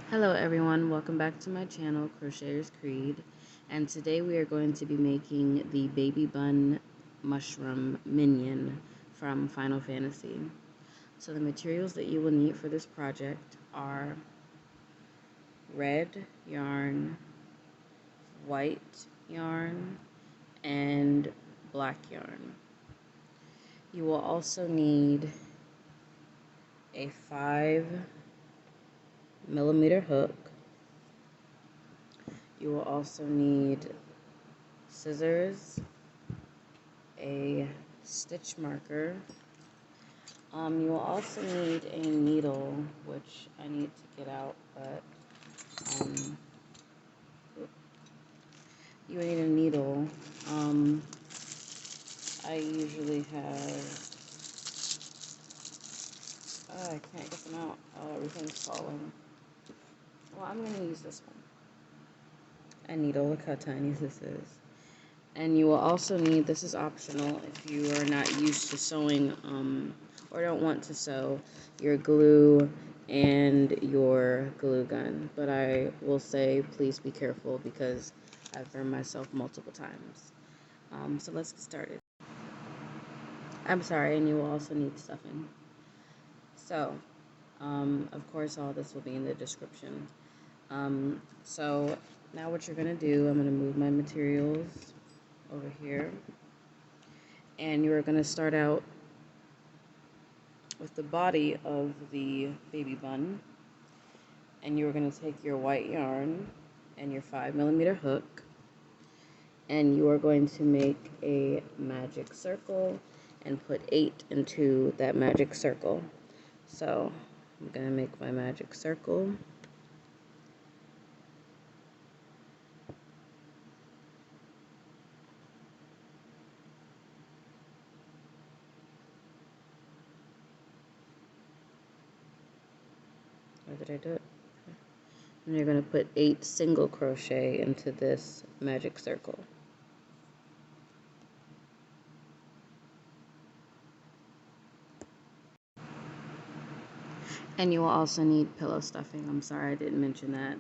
Hello everyone, welcome back to my channel, Crocheters Creed, and today we are going to be making the baby bun mushroom minion from Final Fantasy. So the materials that you will need for this project are red yarn, white yarn, and black yarn. You will also need a 5mm hook. You will also need scissors, a stitch marker. You will also need a needle, which I need to get out, but you will need a needle. I usually have, oh, I can't get them out. Oh, everything's falling. Well, I'm going to use this one. A needle, look how tiny this is. And you will also need, this is optional if you are not used to sewing or don't want to sew, your glue and your glue gun. But I will say please be careful because I've burned myself multiple times. So let's get started. I'm sorry, and you will also need stuffing. So, of course, all this will be in the description. So now what you're going to do, I'm going to move my materials over here. And you're going to start out with the body of the baby bun, and you're going to take your white yarn and your 5mm hook, and you are going to make a magic circle and put 8 into that magic circle. So I'm going to make my magic circle. Or did I do it? And you're going to put 8 single crochet into this magic circle. And you will also need pillow stuffing. I'm sorry I didn't mention that.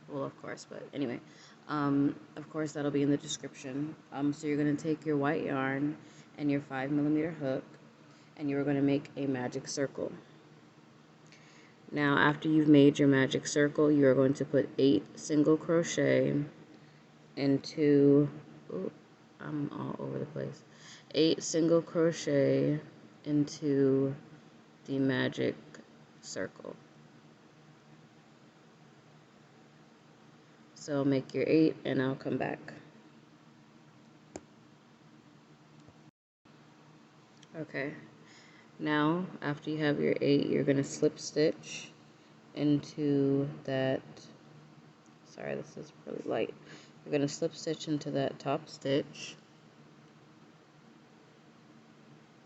Well, of course, but anyway. Of course, that'll be in the description. So you're going to take your white yarn and your 5mm hook, and you're going to make a magic circle. Now, after you've made your magic circle, you're going to put 8 single crochet into, ooh, I'm all over the place, 8 single crochet into the magic circle. So make your 8 and I'll come back. Okay, now after you have your 8, you're going to slip stitch into that, sorry this is really light, you're going to slip stitch into that top stitch.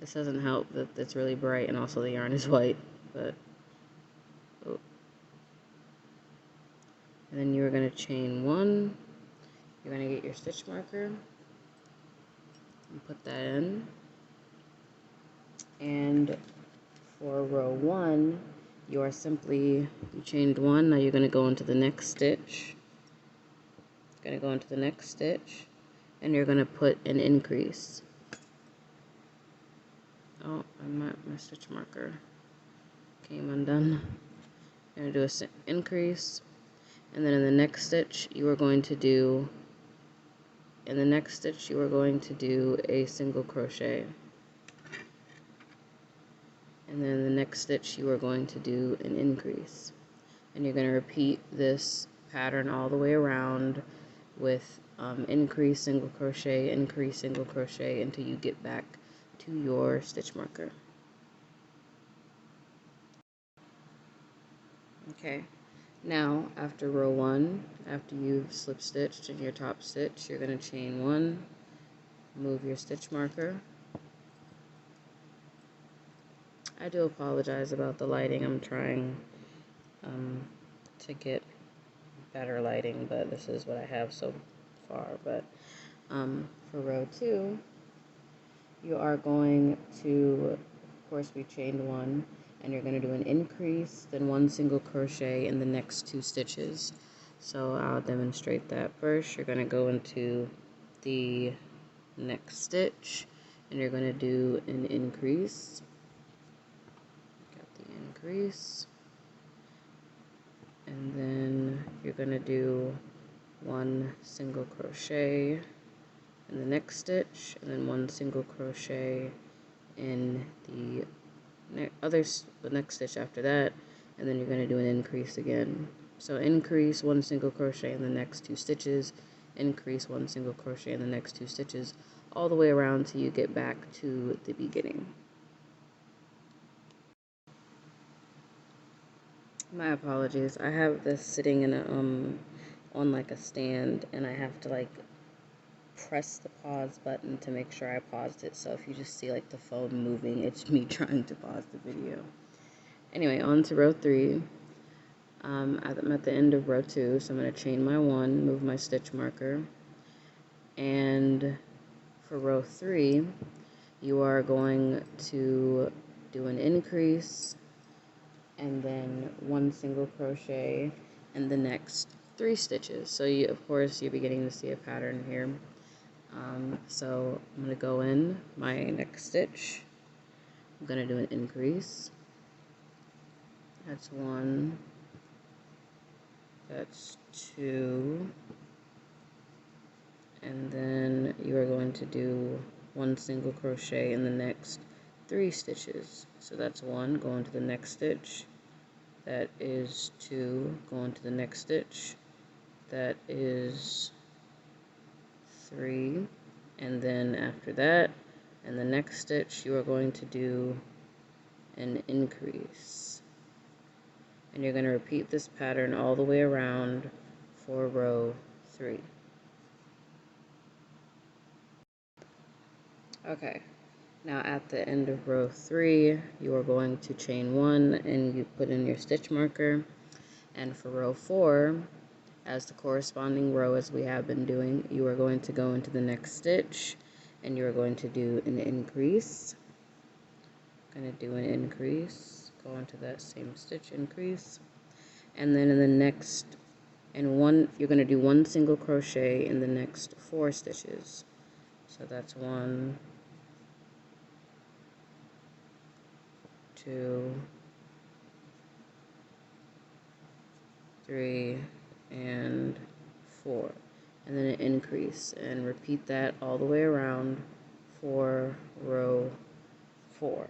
This doesn't help that it's really bright and also the yarn is white, but oh. And then you're going to chain 1, you're going to get your stitch marker and put that in, and for row 1 you are simply, you chained 1, now you're going to go into the next stitch, and you're going to put an increase. Oh, my stitch marker came undone. You're going to do an increase, and then in the next stitch you are going to do, a single crochet, and then in the next stitch you are going to do an increase, and you're going to repeat this pattern all the way around with increase, single crochet, increase, single crochet until you get back to your stitch marker. Okay, now after row 1, after you've slip stitched in your top stitch, you're going to chain 1, move your stitch marker. I do apologize about the lighting. I'm trying to get better lighting, but this is what I have so far. But for row 2, you are going to, of course we chained 1, and you're going to do an increase, then 1 single crochet in the next 2 stitches. So I'll demonstrate that first. You're going to go into the next stitch, and you're going to do an increase. Got the increase, and then you're going to do 1 single crochet in the next stitch, and then 1 single crochet in the next stitch after that, and then you're going to do an increase again. So increase 1 single crochet in the next 2 stitches, increase 1 single crochet in the next 2 stitches, all the way around till you get back to the beginning. My apologies. I have this sitting in a on like a stand, and I have to like press the pause button to make sure I paused it. So if you just see like the phone moving, it's me trying to pause the video. Anyway, on to row 3. I'm at the end of row 2, so I'm going to chain my 1, move my stitch marker, and for row 3, you are going to do an increase and then 1 single crochet in the next 3 stitches. So you, of course, you're beginning to see a pattern here. So I'm going to go in my next stitch. I'm going to do an increase. That's 1. That's 2. And then you are going to do 1 single crochet in the next 3 stitches. So that's 1, go into the next stitch. That is 2, go into the next stitch. That is 3. And then after that, in the next stitch, you are going to do an increase. And you're going to repeat this pattern all the way around for row 3. Okay, now at the end of row 3, you are going to chain 1 and you put in your stitch marker. And for row 4, as the corresponding row as we have been doing, you are going to go into the next stitch and you are going to do an increase. Going to do an increase, go into that same stitch, increase, and then in the next, you're going to do 1 single crochet in the next 4 stitches. So that's 1, 2, 3, and 4, and then an increase, and repeat that all the way around for row 4.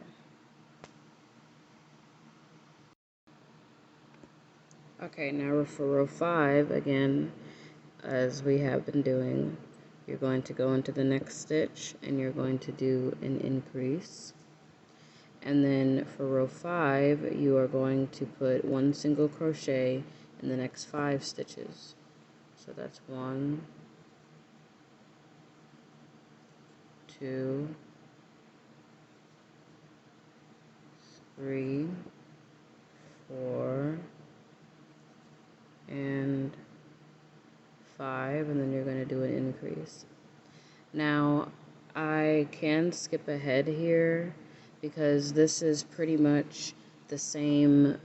Okay, now for row 5, again, as we have been doing, you're going to go into the next stitch and you're going to do an increase. And then for row 5, you are going to put 1 single crochet in the next 5 stitches. So that's 1, 2, 3, 4, and 5, and then you're going to do an increase. Now, I can skip ahead here because this is pretty much the same.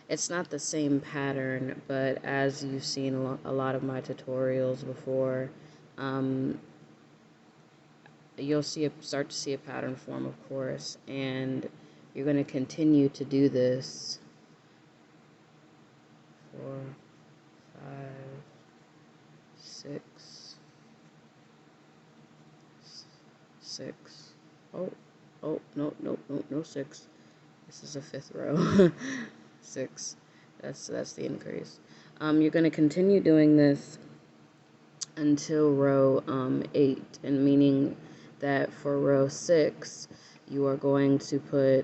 It's not the same pattern, but as you've seen a lot of my tutorials before, you'll start to see a pattern form, of course, and you're going to continue to do this. 4, 5, 6, 6. Oh, no 6. This is a 5th row. 6. That's the increase. You're going to continue doing this until row 8, and meaning that for row 6, you are going to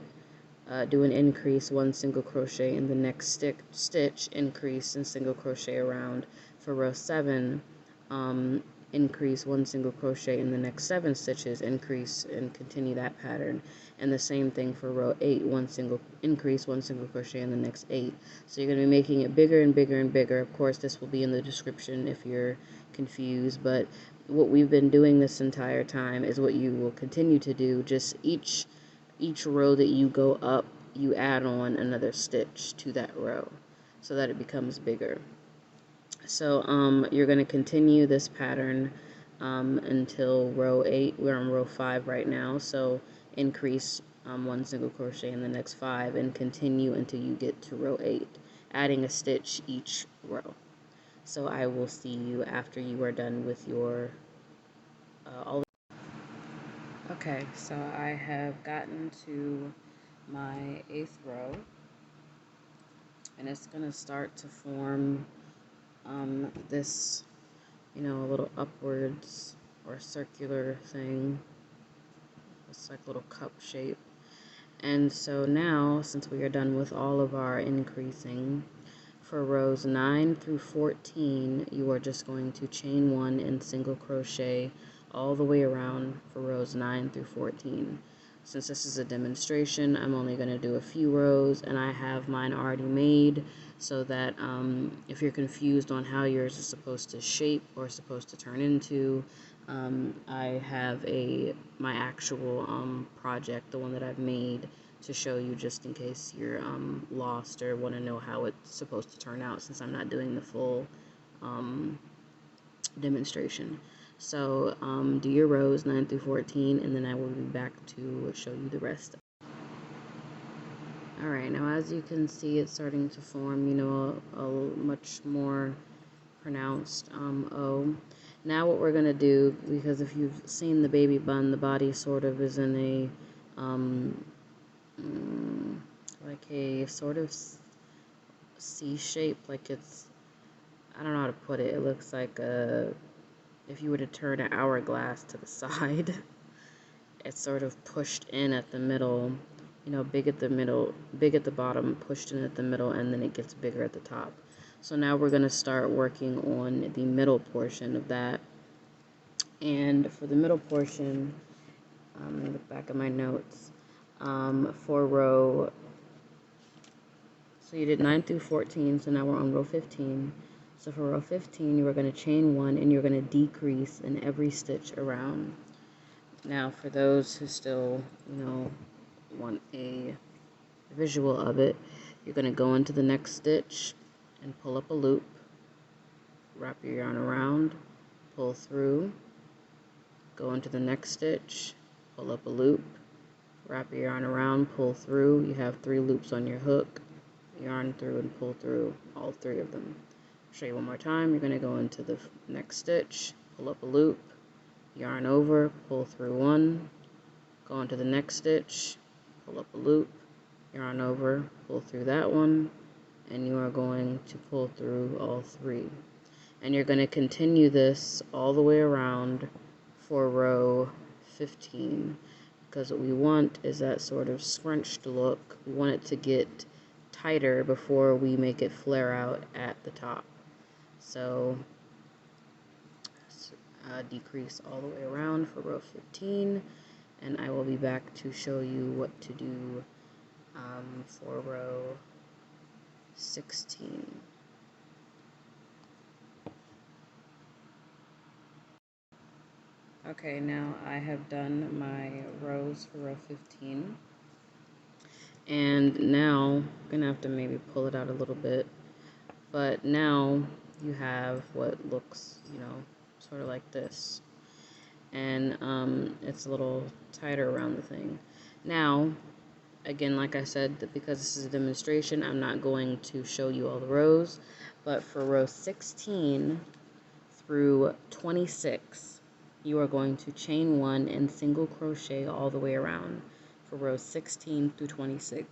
do an increase, 1 single crochet in the next stitch, increase, and single crochet around. For row 7, increase, 1 single crochet in the next 7 stitches, increase, and continue that pattern. And the same thing for row 8, 1 single crochet in the next 8. So you're going to be making it bigger and bigger and bigger. Of course, this will be in the description if you're confused, but what we've been doing this entire time is what you will continue to do. Just each row that you go up you add on another stitch to that row so that it becomes bigger. So you're going to continue this pattern until row 8. We're on row 5 right now, so increase 1 single crochet in the next 5 and continue until you get to row 8, adding a stitch each row. So I will see you after you are done with your all. Okay, so I have gotten to my 8th row, and it's going to start to form this, you know, a little upwards or circular thing. It's like a little cup shape. And so now, since we are done with all of our increasing, for rows 9 through 14, you are just going to chain 1 and single crochet all the way around for rows 9 through 14. Since this is a demonstration, I'm only going to do a few rows, and I have mine already made so that if you're confused on how yours is supposed to shape or supposed to turn into, I have my actual project, the one that I've made, to show you just in case you're lost or want to know how it's supposed to turn out, since I'm not doing the full demonstration. So do your rows 9 through 14, and then I will be back to show you the rest. Alright, now as you can see, it's starting to form, you know, a much more pronounced O. Now what we're going to do, because if you've seen the baby bun, the body sort of is in a like a sort of C shape, like it's, I don't know how to put it, it looks like if you were to turn an hourglass to the side. It's sort of pushed in at the middle, you know, big at the middle, big at the bottom, pushed in at the middle, and then it gets bigger at the top. So now we're going to start working on the middle portion of that. And for the middle portion, I'm going to look back at my notes, for row, so you did 9 through 14, so now we're on row 15. So for row 15, you are going to chain 1, and you're going to decrease in every stitch around. Now for those who still, you know, want a visual of it, you're going to go into the next stitch and pull up a loop, wrap your yarn around, pull through, go into the next stitch, pull up a loop, wrap your yarn around, pull through. You have 3 loops on your hook, yarn through and pull through all 3 of them. I'll show you one more time. You're going to go into the next stitch, pull up a loop, yarn over, pull through 1, go into the next stitch, pull up a loop, yarn over, pull through that one, and you are going to pull through all 3. And you're going to continue this all the way around for row 15, because what we want is that sort of scrunched look. We want it to get tighter before we make it flare out at the top. So decrease all the way around for row 15, and I will be back to show you what to do for row 16. Okay, now I have done my rows for row 15, and now I'm gonna have to maybe pull it out a little bit, but now you have what looks, you know, sort of like this, and it's a little tighter around the thing. Now again, like I said, because this is a demonstration, I'm not going to show you all the rows, but for row 16 through 26, you are going to chain 1 and single crochet all the way around for rows 16 through 26.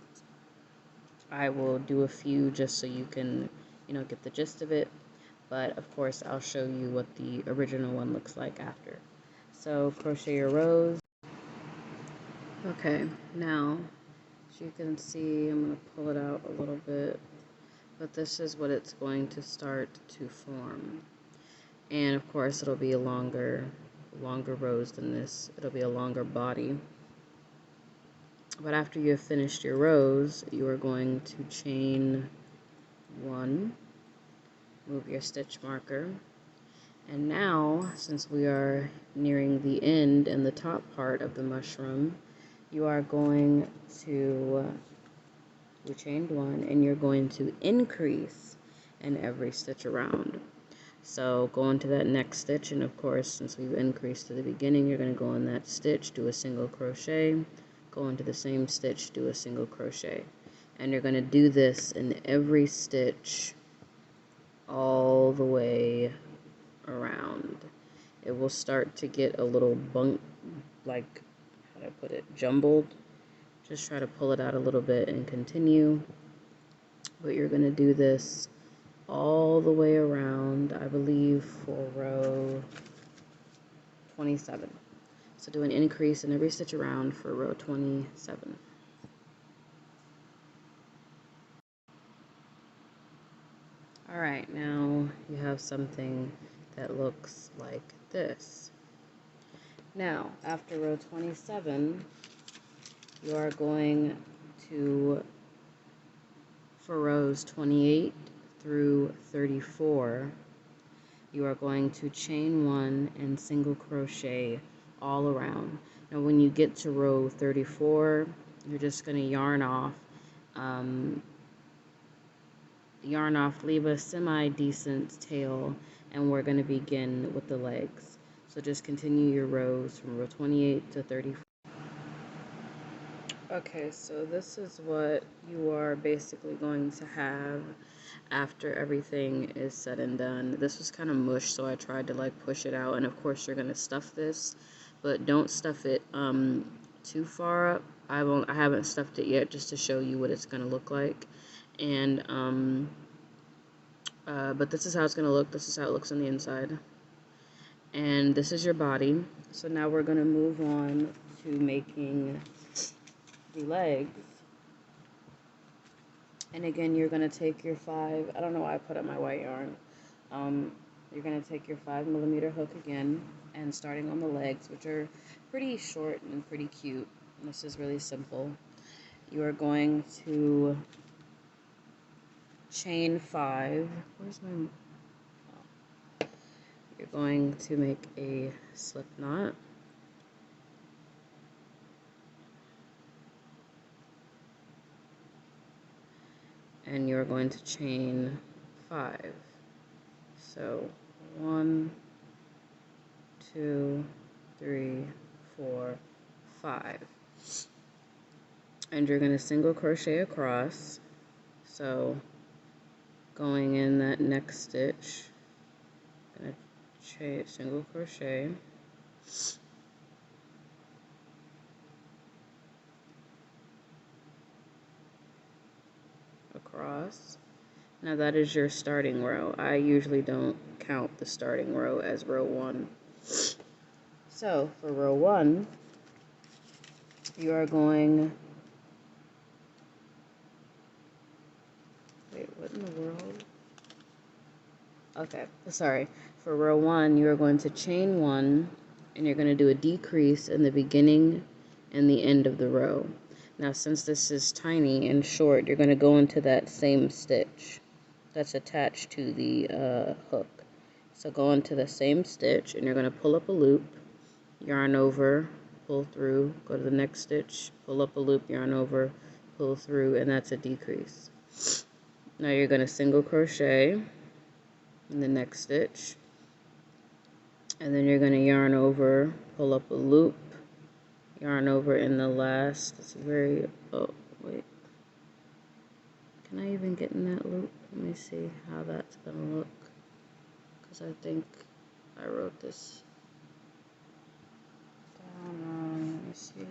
I will do a few just so you can, you know, get the gist of it, but of course I'll show you what the original one looks like after. So crochet your rows. Okay, now as you can see, I'm going to pull it out a little bit, but this is what it's going to start to form. And of course it'll be a longer rows than this. It'll be a longer body. But after you have finished your rows, you are going to chain 1, move your stitch marker, and now, since we are nearing the end and the top part of the mushroom, you are going to we chained 1, and you're going to increase in every stitch around. So go into that next stitch, and of course, since we've increased to the beginning, you're going to go in that stitch, do a single crochet, go into the same stitch, do a single crochet, and you're going to do this in every stitch all the way around. It will start to get a little like, how do I put it, jumbled. Just try to pull it out a little bit and continue. But you're going to do this all the way around, I believe, for row 27. So do an increase in every stitch around for row 27. Alright, now you have something that looks like this. Now, after row 27, you are going to, for rows 28 through 34, you are going to chain 1 and single crochet all around. Now when you get to row 34, you're just going to yarn off, leave a semi-decent tail, and we're going to begin with the legs. So just continue your rows from row 28 to 34. Okay, so this is what you are basically going to have after everything is said and done. This was kind of mush, so I tried to like push it out, and of course you're going to stuff this, but don't stuff it too far up. I haven't stuffed it yet, just to show you what it's going to look like. And but this is how it's going to look. This is how it looks on the inside. And this is your body. So now we're going to move on to making the legs. And again, you're going to take your 5, I don't know why I put up my white yarn. You're going to take your 5mm hook again, and starting on the legs, which are pretty short and pretty cute. And this is really simple. You are going to chain 5. Where's my... Oh. You're going to make a slip knot. And you're going to chain 5. So 1, 2, 3, 4, 5. And you're going to single crochet across. So going in that next stitch, going to single crochet. Across. Now that is your starting row. I usually don't count the starting row as row 1. So for row 1, you are going... Wait, what in the world? Okay, sorry. For row 1, you are going to chain 1, and you're going to do a decrease in the beginning and the end of the row. Now since this is tiny and short, you're going to go into that same stitch that's attached to the hook. So go into the same stitch, and you're going to pull up a loop, yarn over, pull through, go to the next stitch, pull up a loop, yarn over, pull through, and that's a decrease. Now you're going to single crochet in the next stitch, and then you're going to yarn over, pull up a loop, yarn over in the last, it's very, oh wait, can I even get in that loop? Let me see how that's going to look, because I think I wrote this down wrong. Let me see.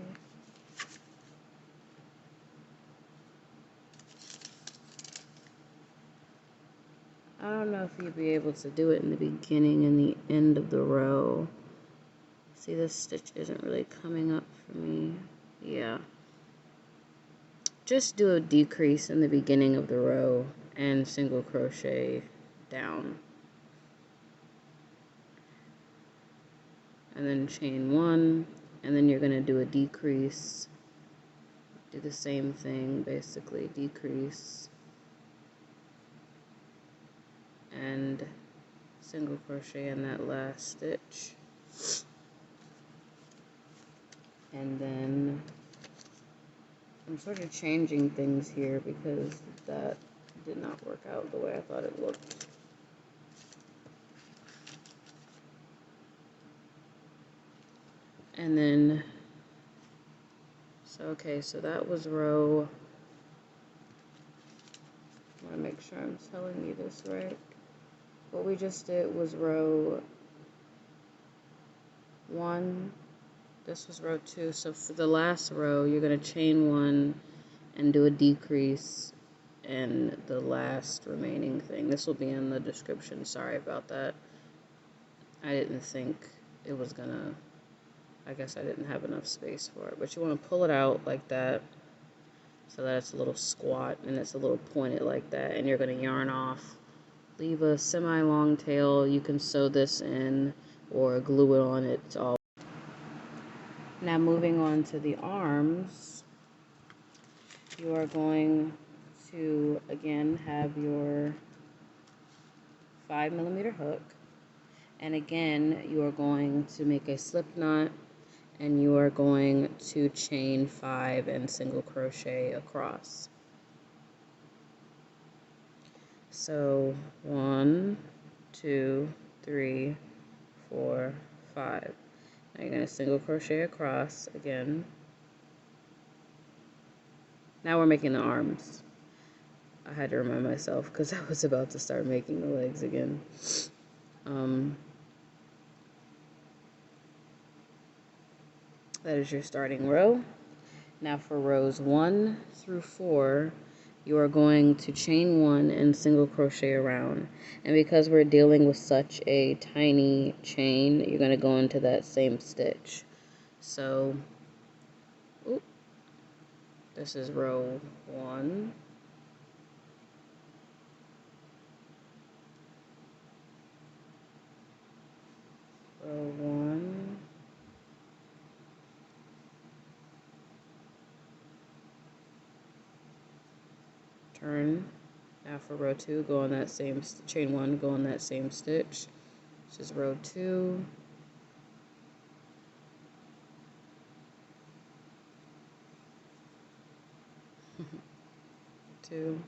I don't know if you'd be able to do it in the beginning and the end of the row. See, this stitch isn't really coming up for me. Yeah. Just do a decrease in the beginning of the row and single crochet down. And then chain 1, and then you're going to do a decrease. Do the same thing, basically, decrease. And single crochet in that last stitch. And then I'm sort of changing things here because that did not work out the way I thought it looked. And then, so that was row, I want to make sure I'm telling you this right. What we just did was row 1, this was row 2, so for the last row, you're going to chain 1 and do a decrease in the last remaining thing. This will be in the description, sorry about that. I didn't think it was gonna, I guess I didn't have enough space for it, but you want to pull it out like that so that it's a little squat and it's a little pointed like that, and you're going to yarn off, leave a semi-long tail. You can sew this in or glue it on, it's all. Now moving on to the arms, you are going to again have your 5mm hook, and again you are going to make a slip knot, and you are going to chain 5 and single crochet across. So 1, 2, 3, 4, 5. Now you're going to single crochet across again. Now we're making the arms. I had to remind myself because I was about to start making the legs again. That is your starting row. Now for rows 1 through 4, you are going to chain 1 and single crochet around. And because we're dealing with such a tiny chain, you're going to go into that same stitch. So, this is row 1. Row 1. Turn. Now for row 2, go on that same, chain 1, go on that same stitch. This is row 2. Two,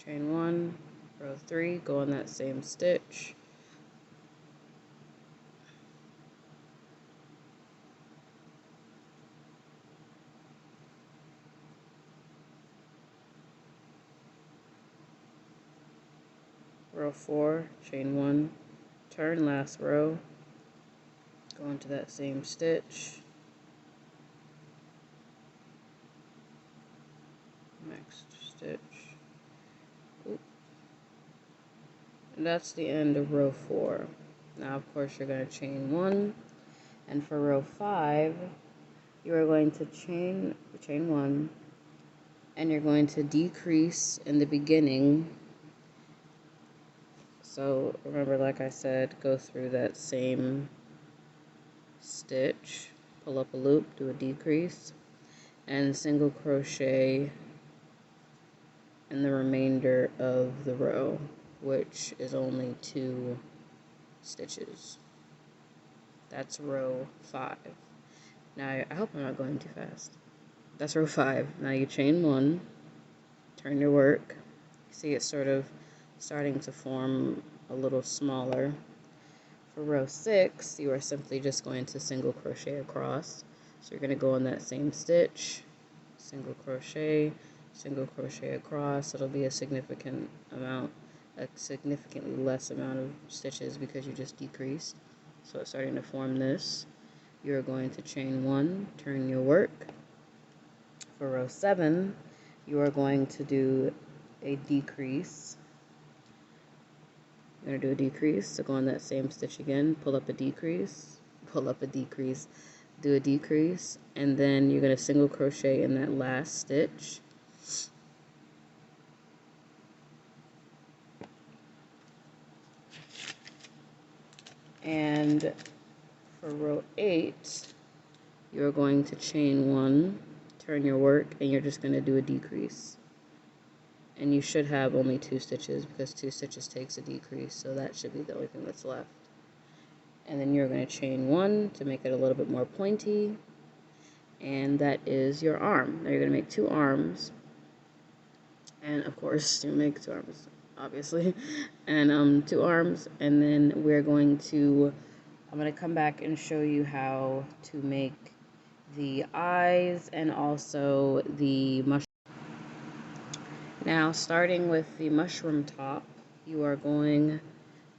chain 1, row 3, go on that same stitch. Row 4, chain 1, turn, last row, go into that same stitch. Next stitch. And that's the end of row 4. Now of course you're going to chain 1, and for row 5 you are going to chain 1, and you're going to decrease in the beginning. So remember, like I said, go through that same stitch, pull up a loop, do a decrease, and single crochet in the remainder of the row, which is only 2 stitches. That's row 5. Now, I hope I'm not going too fast. That's row 5. Now you chain 1, turn your work. See it's sort of starting to form a little smaller. For row 6, you are simply just going to single crochet across. So you're going to go in that same stitch, single crochet across. It'll be a significantly less amount of stitches because you just decreased. So it's starting to form this. You're going to chain 1, turn your work. For row 7, you are going to do a decrease. You're going to do a decrease, so go on that same stitch again, pull up a decrease, do a decrease, and then you're going to single crochet in that last stitch. And for row 8, you're going to chain 1, turn your work, and you're just going to do a decrease. And you should have only 2 stitches because 2 stitches takes a decrease, so that should be the only thing that's left. And then you're going to chain 1 to make it a little bit more pointy, and that is your arm. Now you're going to make 2 arms, and of course you make 2 arms, obviously, and 2 arms, and then I'm going to come back and show you how to make the eyes and also the mushroom. Now, starting with the mushroom top, you are going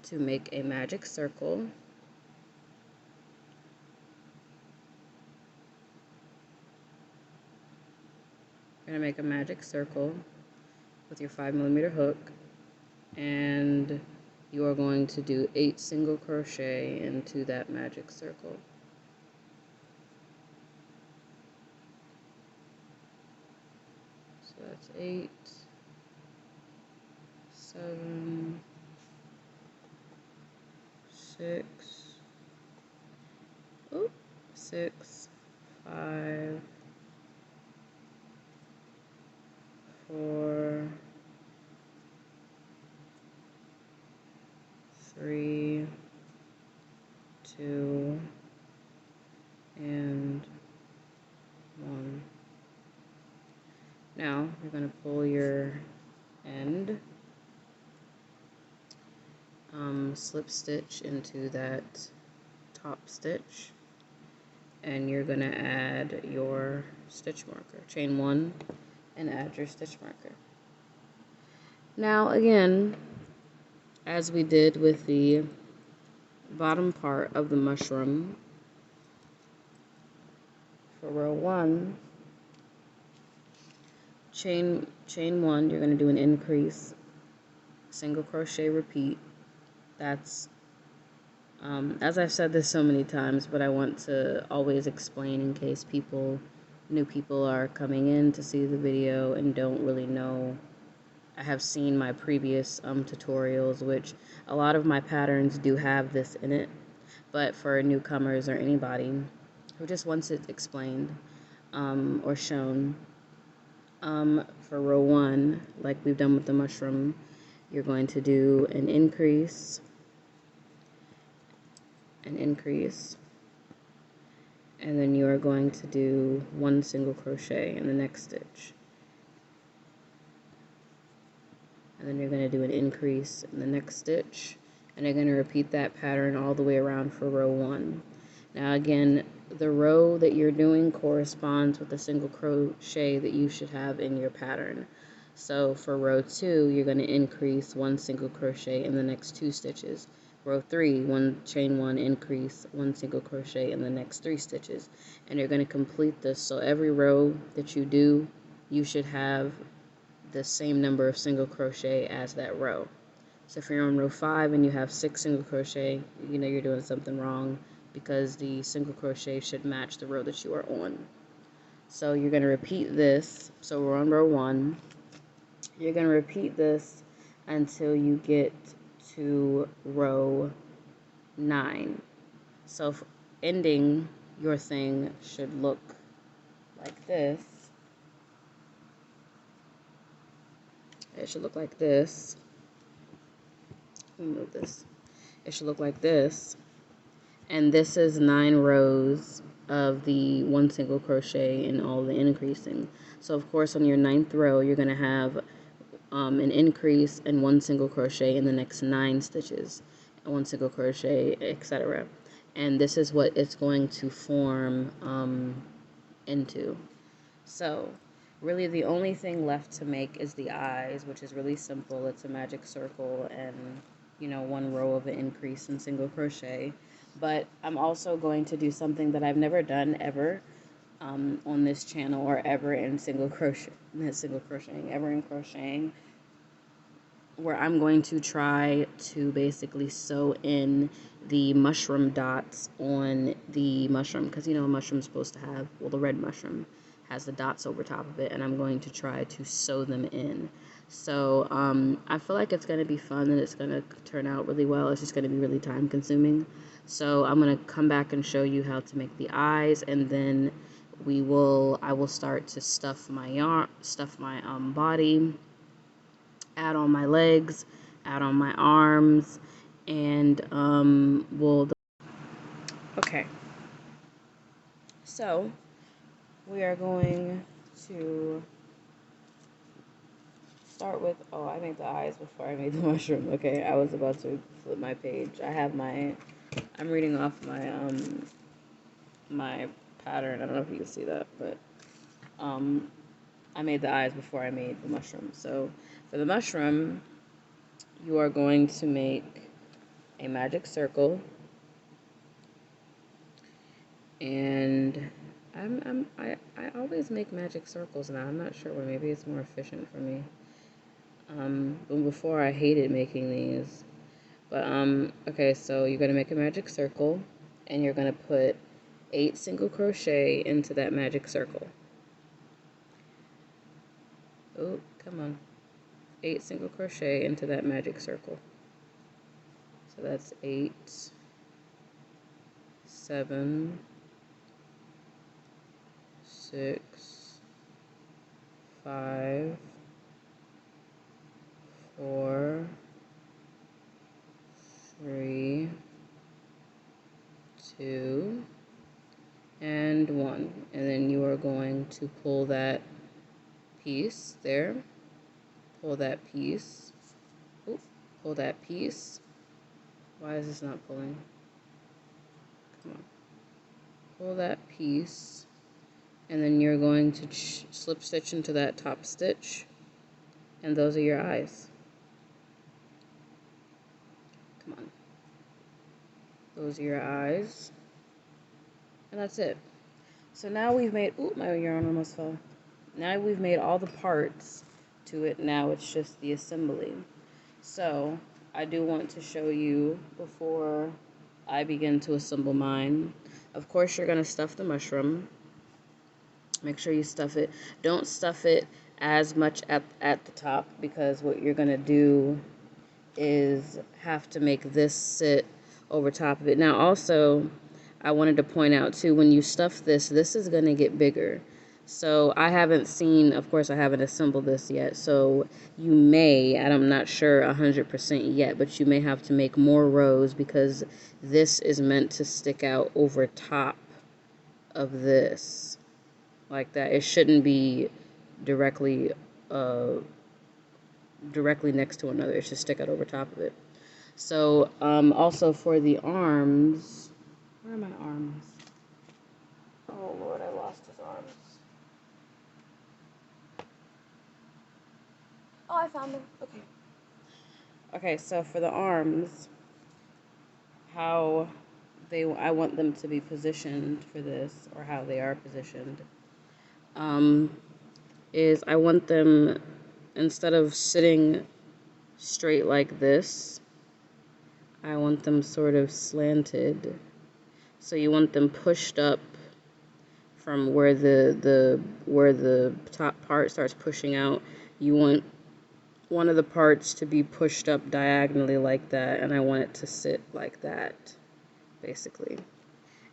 to make a magic circle. You're going to make a magic circle with your 5mm hook, and you are going to do 8 single crochet into that magic circle. So that's 8, 7, 6, 6, 5, 4, 3, 2, and 1. Now you're going to pull your end, slip stitch into that top stitch, and you're going to add your stitch marker. Chain 1 and add your stitch marker. Now again, as we did with the bottom part of the mushroom, for row 1, chain 1, you're going to do an increase, single crochet, repeat. That's as I've said this so many times, but I want to always explain in case new people are coming in to see the video and don't really know. I have seen my previous tutorials, which a lot of my patterns do have this in it, but for newcomers or anybody who just wants it explained or shown, for row 1, like we've done with the mushroom, you're going to do an increase, and then you are going to do 1 single crochet in the next stitch, and then you're going to do an increase in the next stitch, and you're going to repeat that pattern all the way around for row 1. Now again, the row that you're doing corresponds with the single crochet that you should have in your pattern. So for row 2, you're going to increase 1 single crochet in the next 2 stitches. Row 3, chain 1, increase 1 single crochet in the next 3 stitches, and you're going to complete this. So every row that you do, you should have the same number of single crochet as that row. So if you're on row 5 and you have 6 single crochet, you know you're doing something wrong, because the single crochet should match the row that you are on. So you're going to repeat this. So we're on row 1. You're going to repeat this until you get to row 9. So ending your thing should look like this. It should look like this. Let me move this. It should look like this. And this is 9 rows of the 1 single crochet and all the increasing. So of course on your 9th row you're going to have an increase and 1 single crochet in the next 9 stitches, 1 single crochet, etc. And this is what it's going to form into. So really the only thing left to make is the eyes, which is really simple. It's a magic circle and 1 row of an increase in single crochet. But I'm also going to do something that I've never done ever on this channel, or ever in crocheting, where I'm going to try to basically sew in the mushroom dots on the mushroom, because a mushroom's supposed to have, well, the red mushroom has the dots over top of it, and I'm going to try to sew them in. So I feel like it's going to be fun and it's going to turn out really well. It's just going to be really time consuming. So I'm going to come back and show you how to make the eyes, and then I will start to stuff my body, add on my legs, add on my arms, and okay. So we are going to start with, oh, I made the eyes before I made the mushroom. Okay, I was about to flip my page. I'm reading off my pattern. I don't know if you can see that, but I made the eyes before I made the mushroom. So for the mushroom, you are going to make a magic circle, and I always make magic circles now. I'm not sure why. Maybe it's more efficient for me. But before I hated making these. But okay, so you're gonna make a magic circle, and you're gonna put 8 single crochet into that magic circle. Oh, come on. 8 single crochet into that magic circle. So that's 8, 7, 6, 5, 4, 3, 2, and 1. And then you are going to pull that piece there. Pull that piece. Oop, pull that piece. Why is this not pulling? Come on. Pull that piece. And then you're going to slip stitch into that top stitch. And those are your eyes. Come on. Those are your eyes. And that's it. So now we've made, oop, my yarn almost fell. Now we've made all the parts to it. Now it's just the assembly. So I do want to show you before I begin to assemble mine. Of course, you're going to stuff the mushroom. Make sure you stuff it. Don't stuff it as much at the top, because what you're going to do is have to make this sit over top of it. Now also, I wanted to point out too, when you stuff this is going to get bigger. So I haven't seen, of course I haven't assembled this yet, so you may, and I'm not sure 100% yet, but you may have to make more rows, because this is meant to stick out over top of this, like that. It shouldn't be directly next to another. It should stick out over top of it. So also for the arms, where are my arms? Oh Lord, I lost his arms. Oh, I found them. Okay. Okay, so for the arms, how I want them to be positioned for this, or how they are positioned, is I want them, instead of sitting straight like this, I want them sort of slanted. So you want them pushed up from where the top part starts pushing out. You want one of the parts to be pushed up diagonally like that, and I want it to sit like that, basically.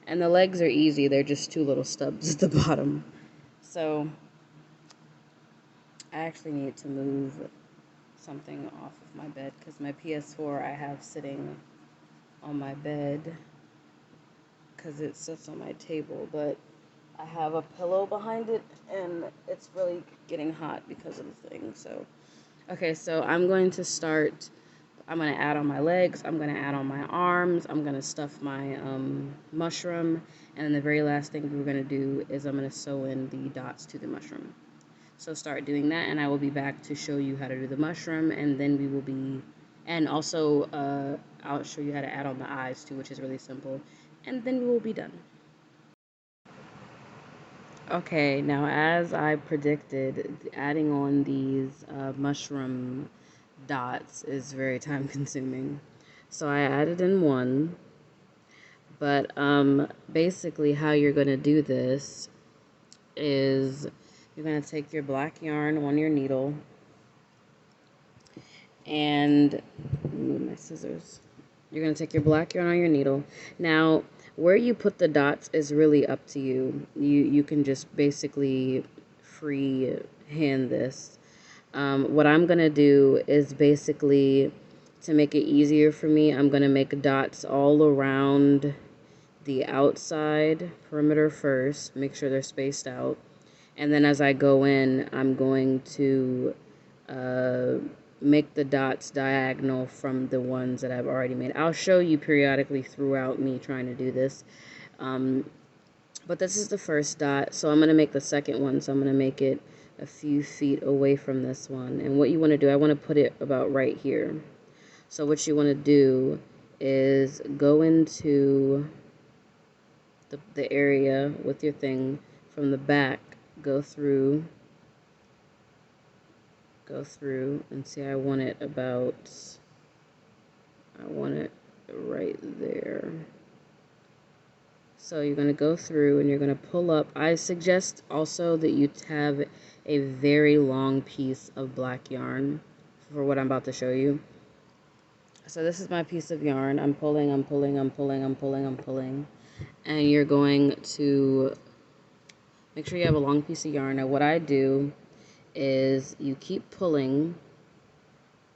And the legs are easy. They're just 2 little stubs at the bottom. So I actually need to move something off of my bed, because my PS4 I have sitting on my bed because it sits on my table, but I have a pillow behind it, and it's really getting hot because of the thing. So okay, so I'm going to add on my legs, I'm going to add on my arms, I'm going to stuff my mushroom, and then the very last thing we're going to do is I'm going to sew in the dots to the mushroom. So start doing that, and I will be back to show you how to do the mushroom, and then we will be, and also I'll show you how to add on the eyes too, which is really simple, and then we will be done. Okay, now as I predicted, adding on these mushroom dots is very time consuming. So I added in one, but basically how you're going to do this is you're going to take your black yarn on your needle, and move my scissors. You're going to take your black yarn on your needle. Now, where you put the dots is really up to you. You can just basically free hand this. What I'm going to do is basically, to make it easier for me, I'm going to make dots all around the outside perimeter first, make sure they're spaced out. And then as I go in, I'm going to make the dots diagonal from the ones that I've already made. I'll show you periodically throughout me trying to do this. But this is the first dot, so I'm going to make the second one. So I'm going to make it a few feet away from this one. And what you want to do, I want to put it about right here. So what you want to do is go into the area with your thing from the back, go through, and see, I want it right there. So you're going to go through and you're going to pull up. I suggest also that you have a very long piece of black yarn for what I'm about to show you. So this is my piece of yarn. I'm pulling. And you're going to make sure you have a long piece of yarn. Now what I do is you keep pulling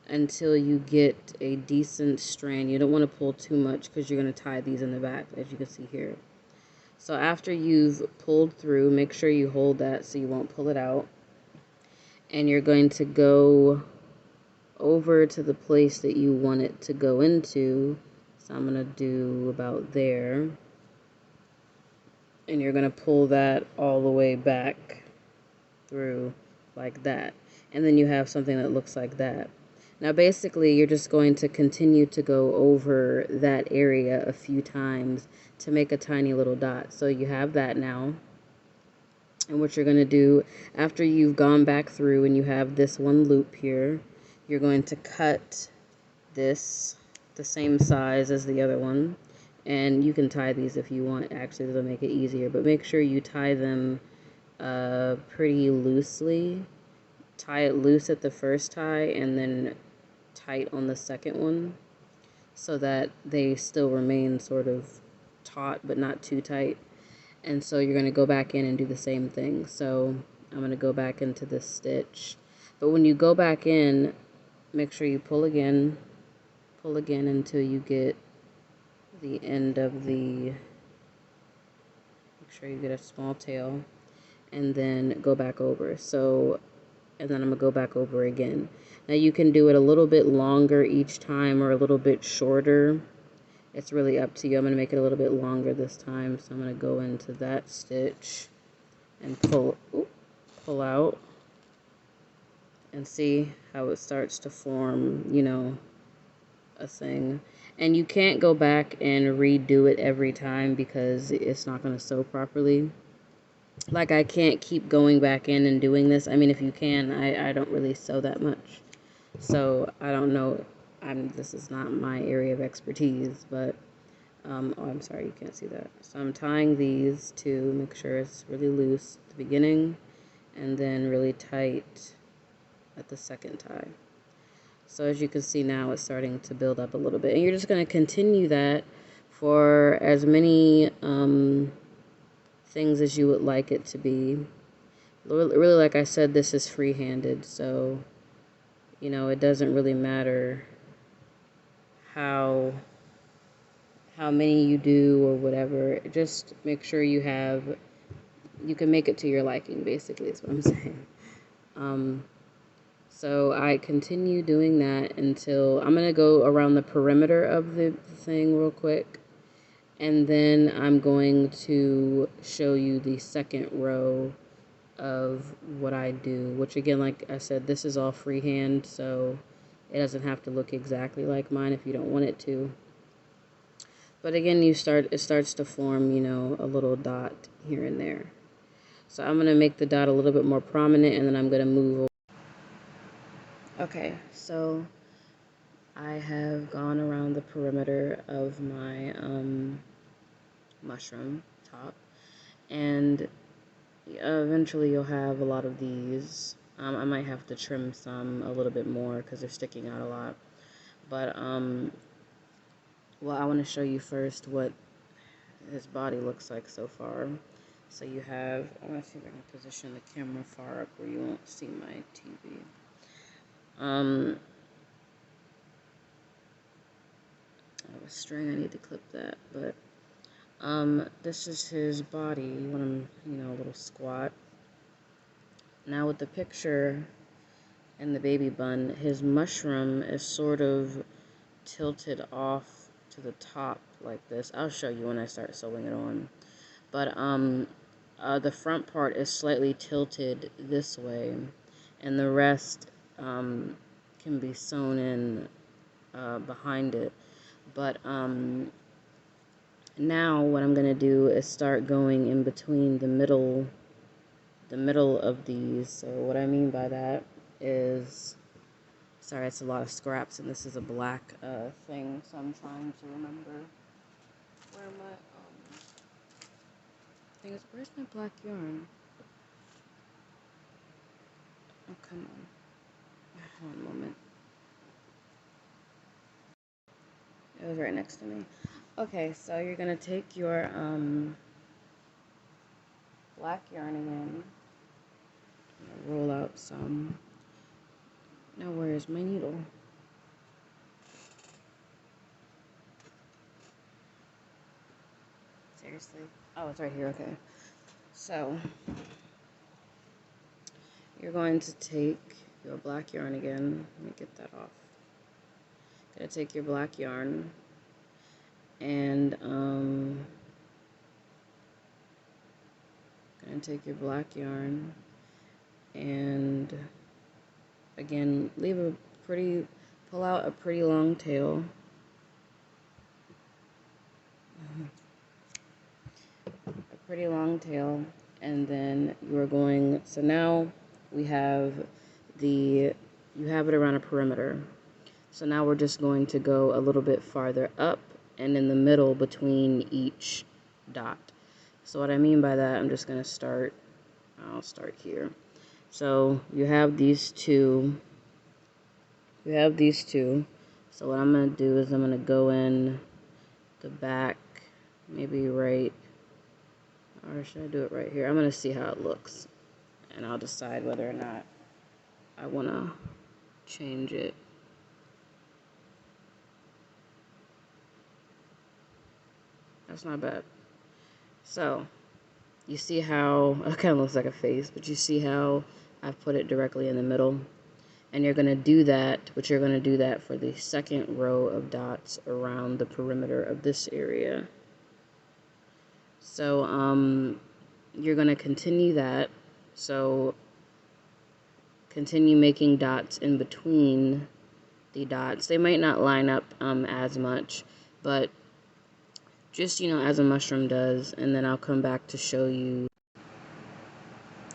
until you get a decent strand. You don't want to pull too much because you're going to tie these in the back, as you can see here. So after you've pulled through, make sure you hold that so you won't pull it out. And you're going to go over to the place that you want it to go into. So I'm going to do about there. And you're going to pull that all the way back through like that. And then you have something that looks like that. Now basically you're just going to continue to go over that area a few times to make a tiny little dot. So you have that now. And what you're going to do after you've gone back through and you have this one loop here, you're going to cut this the same size as the other one. And you can tie these if you want. Actually, that'll make it easier. But make sure you tie them pretty loosely. Tie it loose at the first tie and then tight on the second one so that they still remain sort of taut but not too tight. And so you're going to go back in and do the same thing. So I'm going to go back into this stitch. But when you go back in, make sure you pull again until you get the end of the, make sure you get a small tail, and then go back over. So, and then I'm going to go back over again. Now you can do it a little bit longer each time or a little bit shorter. It's really up to you. I'm going to make it a little bit longer this time. So I'm going to go into that stitch and pull out and see how it starts to form, you know, a thing. And you can't go back and redo it every time because it's not going to sew properly. Like, I can't keep going back in and doing this. I mean, if you can, I don't really sew that much. So, I don't know. This is not my area of expertise, but, oh, I'm sorry, you can't see that. So, I'm tying these to make sure it's really loose at the beginning and then really tight at the second tie. So, as you can see now, it's starting to build up a little bit. And you're just going to continue that for as many things as you would like it to be. Really, like I said, this is free-handed, so, you know, it doesn't really matter how many you do or whatever. Just make sure you can make it to your liking, basically, is what I'm saying. So I continue doing that until I'm going to go around the perimeter of the thing real quick. And then I'm going to show you the second row of what I do, which again, like I said, this is all freehand, so it doesn't have to look exactly like mine if you don't want it to. But again, it starts to form, you know, a little dot here and there. So I'm going to make the dot a little bit more prominent, and then I'm going to move over. Okay, so I have gone around the perimeter of my mushroom top, and eventually you'll have a lot of these. I might have to trim some a little bit more because they're sticking out a lot. But, well, I want to show you first what his body looks like so far. So you have, I want to see if I can position the camera far up where you won't see my TV. I have a string, I need to clip that, but This is his body. You want him, a little squat. Now with the picture and the baby bun, his mushroom is sort of tilted off to the top like this. I'll show you when I start sewing it on. But the front part is slightly tilted this way, and the rest can be sewn in behind it. But now what I'm gonna do is start going in between the middle of these. So what I mean by that is, sorry, it's a lot of scraps, and this is a black thing, so I'm trying to remember where my thing is. Where's my black yarn? Oh, come on. One moment. It was right next to me. Okay, so you're gonna take your black yarn again, roll out some. Now where's my needle? Seriously? Oh, it's right here. Okay. So you're going to take your black yarn again. Let me get that off. Gonna take your black yarn and gonna take your black yarn and again pull out a pretty long tail. A pretty long tail, and then you are going, so now we have you have it around a perimeter. So now we're just going to go a little bit farther up and in the middle between each dot. So what I mean by that, I'm just going to start, I'll start here. So you have these two. So what I'm going to do is I'm going to go in the back, maybe right, or should I do it right here? I'm going to see how it looks, and I'll decide whether or not I want to change it. That's not bad. So, you see how, it kind of looks like a face, but you see how I've put it directly in the middle? And you're going to do that, for the second row of dots around the perimeter of this area. So, you're going to continue that. So, continue making dots in between the dots. They might not line up as much, but just, as a mushroom does, and then I'll come back to show you.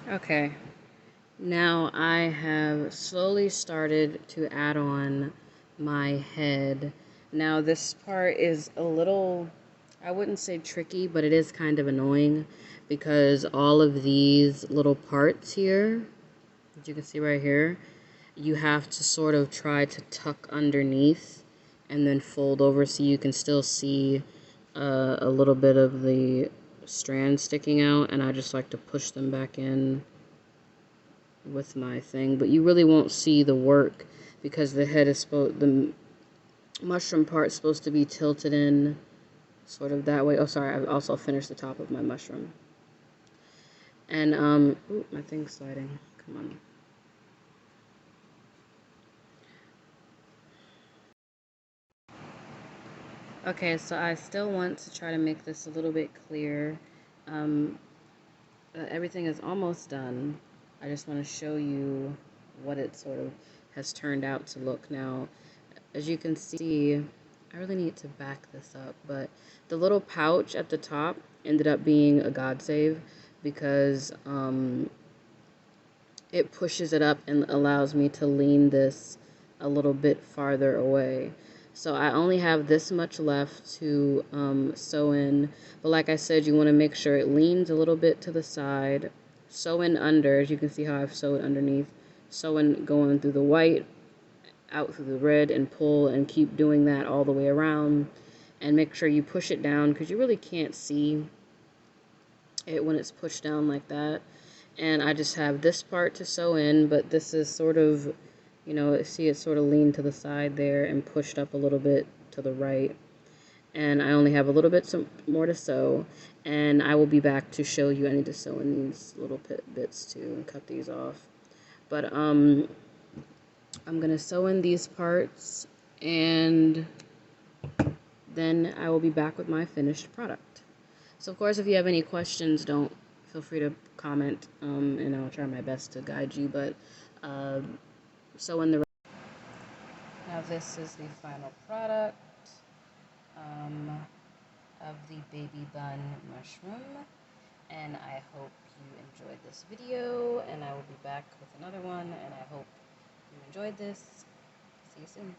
Okay, now I have slowly started to add on my head. Now this part is a little, I wouldn't say tricky, but it is kind of annoying because all of these little parts here, as you can see right here, you have to sort of try to tuck underneath and then fold over so you can still see a little bit of the strand sticking out, and I just like to push them back in with my thing. But you really won't see the work because the head is the mushroom part is supposed to be tilted in sort of that way. Oh, sorry, I've also finished the top of my mushroom. And ooh, my thing's sliding. Come on. Okay, so I still want to try to make this a little bit clear. Everything is almost done. I just want to show you what it sort of has turned out to look now. As you can see, I really need to back this up, but the little pouch at the top ended up being a God save because it pushes it up and allows me to lean this a little bit farther away. So I only have this much left to sew in, but like I said, you want to make sure it leans a little bit to the side. Sew in under, as you can see how I've sewed underneath. Sew in going through the white, out through the red, and pull, and keep doing that all the way around. And make sure you push it down because you really can't see it when it's pushed down like that. And I just have this part to sew in, but this is sort of, see it sort of lean to the side there and pushed up a little bit to the right. and I only have a little bit more to sew, and I will be back to show you. I need to sew in these little bits too and cut these off. But I'm gonna sew in these parts, and then I will be back with my finished product. So of course, if you have any questions, don't feel free to comment, and I'll try my best to guide you. But sew in the. Now this is the final product of the baby bun mushroom, and I hope you enjoyed this video, and I will be back with another one, and I hope you enjoyed this. See you soon.